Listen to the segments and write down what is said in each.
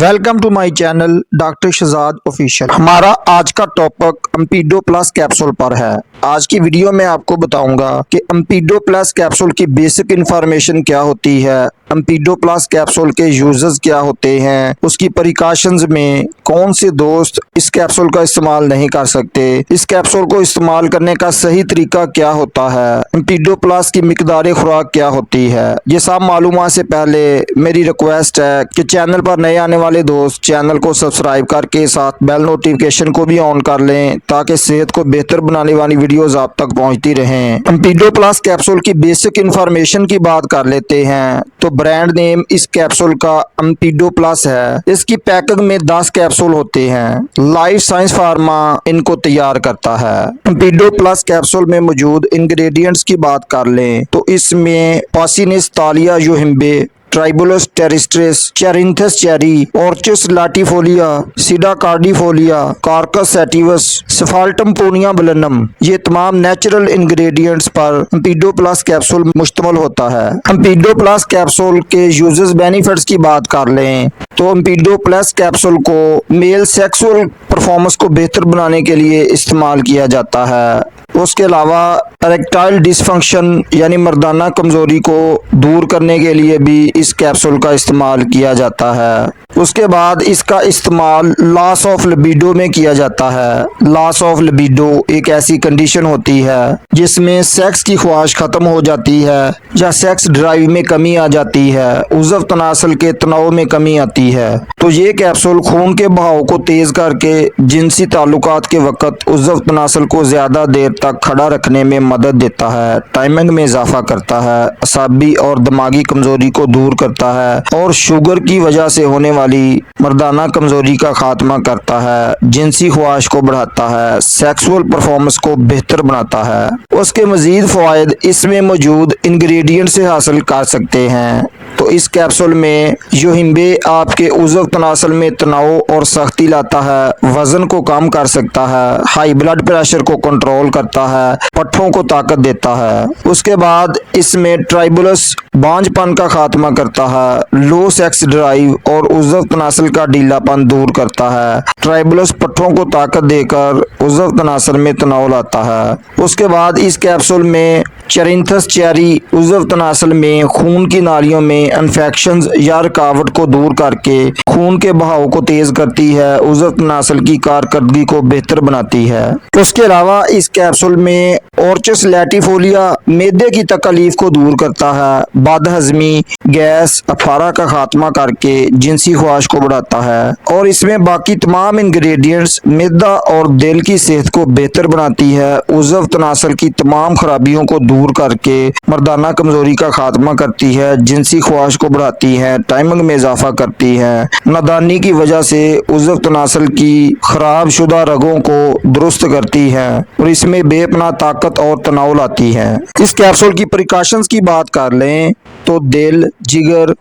Welcome to my channel doctor Shahzad official. हमारा आज का टॉपिक एम्पीडो प्लस कैप्सूल पर है। आज की वीडियो में आपको बताऊंगा कि एम्पीडो प्लस कैप्सूल की बेसिक इंफॉर्मेशन क्या होती है, एम्पीडो प्लस कैप्सूल के यूजेस क्या होते हैं, उसकी प्रिकॉशंस में कौन से दोस्त इस कैप्सूल का इस्तेमाल नहीं कर सकते, इस कैप्सूल को इस्तेमाल करने का सही तरीका क्या होता है, एम्पीडो प्लस की मिकदार खुराक क्या होती है। ये सब मालूमात से पहले मेरी रिक्वेस्ट है कि चैनल पर नए आने वाले दोस्त चैनल को सब्सक्राइब करके साथ बेल नोटिफिकेशन को भी ऑन कर लें ताकि सेहत को बेहतर बनाने वाली वीडियोस आप तक पहुंचती रहें। एम्पीडो प्लस कैप्सूल की बेसिक इंफॉर्मेशन की बात कर लेते हैं तो ब्रांड नेम इस कैप्सूल का एम्पीडो प्लस है। इसकी पैकिंग में 10 कैप्सूल होते हैं। लाइफ साइंस फार्मा इनको तैयार करता है। एम्पीडो प्लस कैप्सूल में मौजूद इंग्रेडिएंट्स की बात कर लें तो इसमें पॉसिनिस तालिया योहिम्बे, ट्राइबोलस टेरिस्ट्रिस, चेरिंथस cherry, ऑर्चिस लाटिफोलिया, SIDA cordifolia, carcass sativus, सफाल्टम पोनिया बलनम, ये तमाम नेचुरल इंग्रेडिएंट्स पर एम्पीडो प्लस कैप्सूल मुश्तमिल होता है। एम्पीडो प्लस कैप्सूल के यूजेस बेनिफिट्स की बात कर लें तो एम्पीडो प्लस कैप्सूल को मेल सेक्सुअल परफॉर्मेंस को बेहतर बनाने के लिए इस्तेमाल किया जाता है। उसके अलावा इरेक्टाइल डिसफंक्शन यानी मर्दाना कमजोरी को दूर करने के लिए भी इस कैप्सूल का इस्तेमाल किया जाता है। उसके बाद इसका इस्तेमाल लॉस ऑफ लिबिडो में किया जाता है। लॉस ऑफ लिबिडो एक ऐसी कंडीशन होती है जिसमें सेक्स की ख्वाहिश खत्म हो जाती है या सेक्स ड्राइव में कमी आ जाती है, उज़्व तनासल के तनाव में कमी आती है। तो ये कैप्सूल खून के बहाव को तेज करके जिनसी ताल्लुकात के वक्त उज़्व तनासल को ज्यादा देर तक खड़ा रखने में मदद देता है, टाइमिंग में इजाफा करता है, असाबी और दिमागी कमजोरी को दूर करता है और शुगर की वजह से होने वाली मर्दाना कमजोरी का खात्मा करता है, जिनसी ख्वाहिश को बढ़ाता है, सेक्सुअल परफॉर्मेंस को बेहतर बनाता है। उसके मजीद फ़वाइद इसमें मौजूद इंग्रेडिएंट से हासिल कर सकते हैं। तो इस कैप्सूल में योहिम्बे आपके उज़्व तनासल में तनाव और सख्ती लाता है, वजन को कम कर सकता है, हाई ब्लड प्रेशर को कंट्रोल करता है, पट्ठों को ताकत देता है। उसके बाद इसमें ट्राइबोलस बांझपन का खात्मा करता है, लो सेक्स ड्राइव और उज़्व तनासल का ढीलापन दूर करता है। ट्राइबोलस पट्ठों को ताकत देकर उज़्व तनासल में तनाव लाता है। उसके बाद इस कैप्सूल में चेरिंथस चेरी उज़्व तनासल में खून की नालियों में इन्फेक्शंस या रुकावट को दूर करके खून के बहाव को तेज करती है, उज़्व तनासल की कारकर्दगी को बेहतर बनाती है। उसके अलावा इस कैप्सूल में ऑर्चिस लैटिफोलिया मैदे की तकलीफ को दूर करता है, बदहजमी, गैस, अफारा का खात्मा करके जिनसी ख्वाहिश को बढ़ाता है और इसमें बाकी तमाम इंग्रेडिएंट्स मैदा और दिल की सेहत को बेहतर बनाती है, उज़्व तनासल की तमाम खराबियों को दूर करके मर्दाना कमजोरी का खात्मा करती है, जिनसी ख्वाहिश को बढ़ाती है, टाइमिंग में इजाफा करती है, नादानी की वजह से उज़्व तनासल की खराब शुदा रगों को दुरुस्त करती है और इसमें बेपनाह ताकत और तनाव लाती है। इस कैप्सूल की प्रिकॉशंस की बात कर लें तो दिल, जिगर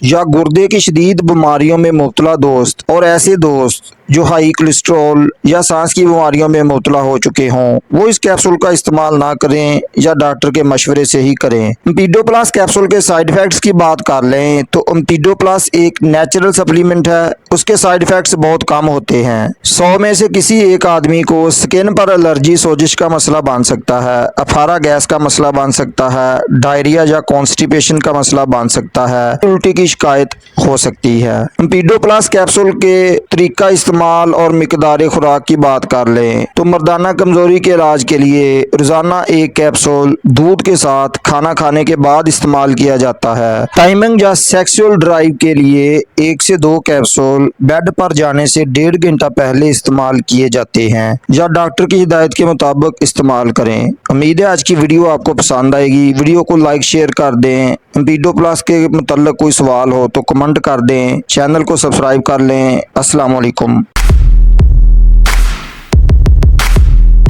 या गुर्दे की शदीद बीमारियों में मुब्तला दोस्त और ऐसे दोस्त जो हाई कोलेस्ट्रॉल या सांस की बीमारियों में मुब्तला हो चुके हों वो इस कैप्सूल का इस्तेमाल ना करें या डॉक्टर के मशवरे से ही करें। एम्पीडो प्लस कैप्सूल के साइड इफेक्ट्स की बात कर लें तो एम्पीडो प्लस एक नेचुरल सप्लीमेंट है, उसके साइड इफेक्ट्स बहुत कम होते हैं। 100 में से किसी एक आदमी को स्किन पर एलर्जी सोजिश का मसला बन सकता है, अफारा गैस का मसला बन सकता है, डायरिया या कॉन्स्टिपेशन का मसला बन सकता है, उल्टी की शिकायत हो सकती है। एम्पीडो प्लस कैप्सूल के तरीका इस्तेमाल और मिकदार खुराक की बात कर लें तो मर्दाना कमजोरी के इलाज के लिए रोजाना एक कैप्सूल दूध के साथ खाना खाने के बाद इस्तेमाल किया जाता है। टाइमिंग या सेक्सुअल ड्राइव के लिए 1 से 2 कैप्सूल बेड पर जाने से 1.5 घंटा पहले इस्तेमाल किए जाते हैं या डॉक्टर की हिदायत के मुताबिक इस्तेमाल करें। उम्मीद है आज की वीडियो आपको पसंद आएगी। वीडियो को लाइक शेयर कर दें। एम्पीडो प्लस के मुतल्लिक कोई सवाल हो तो कमेंट कर दें। चैनल को सब्सक्राइब कर लें। अस्सलाम वालेकुम।